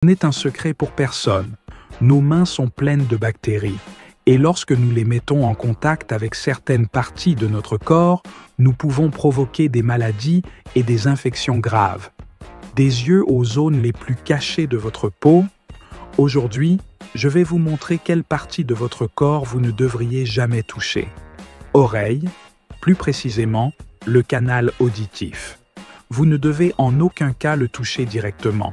n'est un secret pour personne. Nos mains sont pleines de bactéries. Et lorsque nous les mettons en contact avec certaines parties de notre corps, nous pouvons provoquer des maladies et des infections graves. Des yeux aux zones les plus cachées de votre peau. Aujourd'hui, je vais vous montrer quelle partie de votre corps vous ne devriez jamais toucher. Oreille, plus précisément, le canal auditif. Vous ne devez en aucun cas le toucher directement.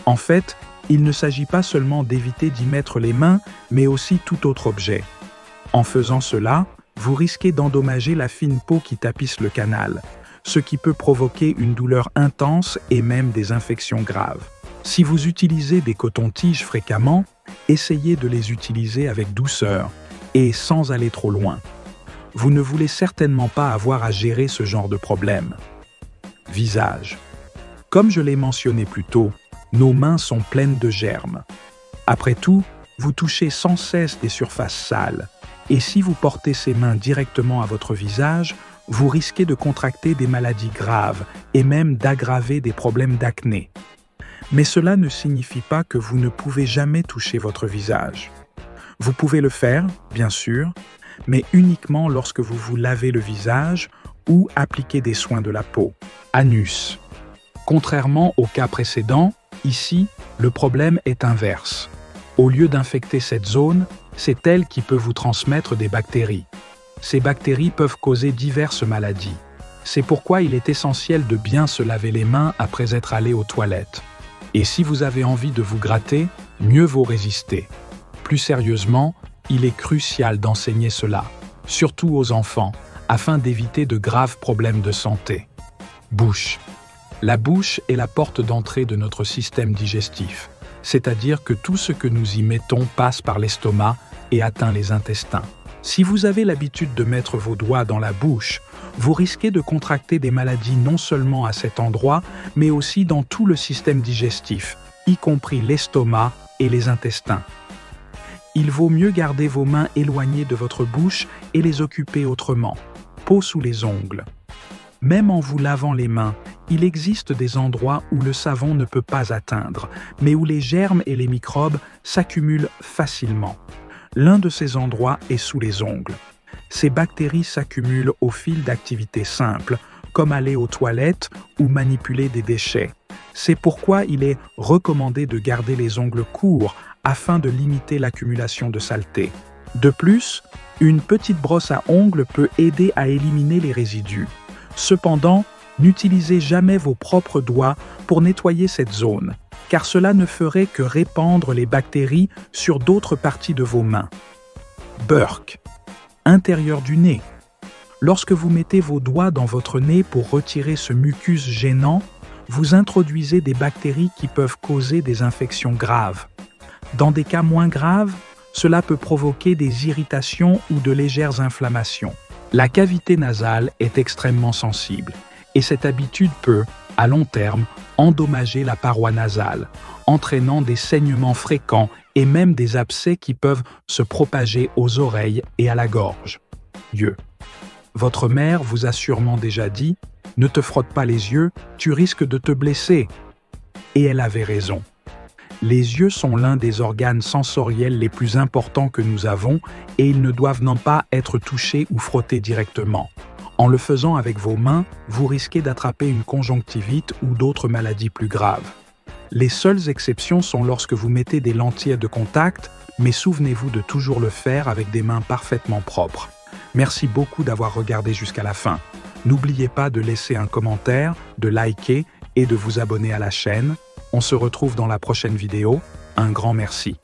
En fait, il ne s'agit pas seulement d'éviter d'y mettre les mains, mais aussi tout autre objet. En faisant cela, vous risquez d'endommager la fine peau qui tapisse le canal, ce qui peut provoquer une douleur intense et même des infections graves. Si vous utilisez des cotons-tiges fréquemment, essayez de les utiliser avec douceur et sans aller trop loin. Vous ne voulez certainement pas avoir à gérer ce genre de problème. Visage. Comme je l'ai mentionné plus tôt, nos mains sont pleines de germes. Après tout, vous touchez sans cesse des surfaces sales. Et si vous portez ces mains directement à votre visage, vous risquez de contracter des maladies graves et même d'aggraver des problèmes d'acné. Mais cela ne signifie pas que vous ne pouvez jamais toucher votre visage. Vous pouvez le faire, bien sûr, mais uniquement lorsque vous vous lavez le visage ou appliquez des soins de la peau. Anus. Contrairement au cas précédent, ici, le problème est inverse. Au lieu d'infecter cette zone, c'est elle qui peut vous transmettre des bactéries. Ces bactéries peuvent causer diverses maladies. C'est pourquoi il est essentiel de bien se laver les mains après être allé aux toilettes. Et si vous avez envie de vous gratter, mieux vaut résister. Plus sérieusement, il est crucial d'enseigner cela, surtout aux enfants, afin d'éviter de graves problèmes de santé. Bouche. La bouche est la porte d'entrée de notre système digestif, c'est-à-dire que tout ce que nous y mettons passe par l'estomac et atteint les intestins. Si vous avez l'habitude de mettre vos doigts dans la bouche, vous risquez de contracter des maladies non seulement à cet endroit, mais aussi dans tout le système digestif, y compris l'estomac et les intestins. Il vaut mieux garder vos mains éloignées de votre bouche et les occuper autrement. Peau sous les ongles. Même en vous lavant les mains, il existe des endroits où le savon ne peut pas atteindre, mais où les germes et les microbes s'accumulent facilement. L'un de ces endroits est sous les ongles. Ces bactéries s'accumulent au fil d'activités simples, comme aller aux toilettes ou manipuler des déchets. C'est pourquoi il est recommandé de garder les ongles courts afin de limiter l'accumulation de saleté. De plus, une petite brosse à ongles peut aider à éliminer les résidus. Cependant, n'utilisez jamais vos propres doigts pour nettoyer cette zone, car cela ne ferait que répandre les bactéries sur d'autres parties de vos mains. Burk. Intérieur du nez. Lorsque vous mettez vos doigts dans votre nez pour retirer ce mucus gênant, vous introduisez des bactéries qui peuvent causer des infections graves. Dans des cas moins graves, cela peut provoquer des irritations ou de légères inflammations. La cavité nasale est extrêmement sensible et cette habitude peut, à long terme, endommager la paroi nasale, entraînant des saignements fréquents et même des abcès qui peuvent se propager aux oreilles et à la gorge. Yeux. Votre mère vous a sûrement déjà dit « Ne te frotte pas les yeux, tu risques de te blesser ». Et elle avait raison. Les yeux sont l'un des organes sensoriels les plus importants que nous avons et ils ne doivent non pas être touchés ou frottés directement. En le faisant avec vos mains, vous risquez d'attraper une conjonctivite ou d'autres maladies plus graves. Les seules exceptions sont lorsque vous mettez des lentilles de contact, mais souvenez-vous de toujours le faire avec des mains parfaitement propres. Merci beaucoup d'avoir regardé jusqu'à la fin. N'oubliez pas de laisser un commentaire, de liker et de vous abonner à la chaîne. On se retrouve dans la prochaine vidéo. Un grand merci.